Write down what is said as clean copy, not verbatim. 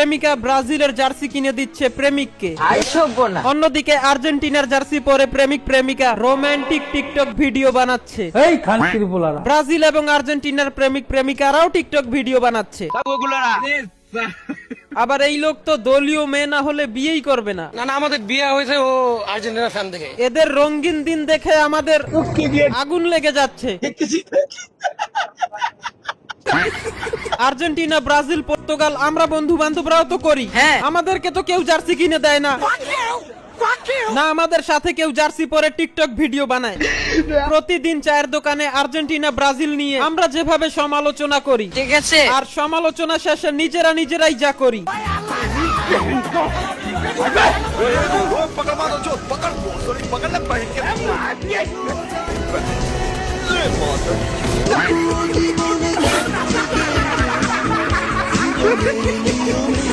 প্রেমিকা ব্রাজিলের জার্সি কিনে দিচ্ছে প্রেমিককে। অন্যদিকে আর্জেন্টিনার জার্সি পরে প্রেমিক প্রেমিকা রোমান্টিক টিকটক ভিডিও বানাচ্ছে। ব্রাজিল এবং আর্জেন্টিনার প্রেমিক প্রেমিকারাও টিকটক ভিডিও বানাচ্ছে। আবার এই লোক তো দলীয় মেয়ে না হলে বিয়েই করবে না। না আমাদের বিয়ে হয়েছে ও আর্জেন্টিনা ফ্যান থেকে। এদের রঙিন দিন দেখে আমাদের আগুন লেগে যাচ্ছে। আর্জেন্টিনা, ব্রাজিল, পর্তুগাল আমরা বন্ধু বান্ধবরাও তো করি। হ্যাঁ, আমাদেরকে তো কেউ জার্সি কিনে দেয় না। না আমাদের সাথে কেউ জার্সি পরে টিকটক ভিডিও বানায়। প্রতিদিন চায়ের দোকানে আর্জেন্টিনা ব্রাজিল নিয়ে আমরা যেভাবে সমালোচনা করি, ঠিক আছে, আর সমালোচনা শেষে নিজেরাই যা করি। Pagod mo,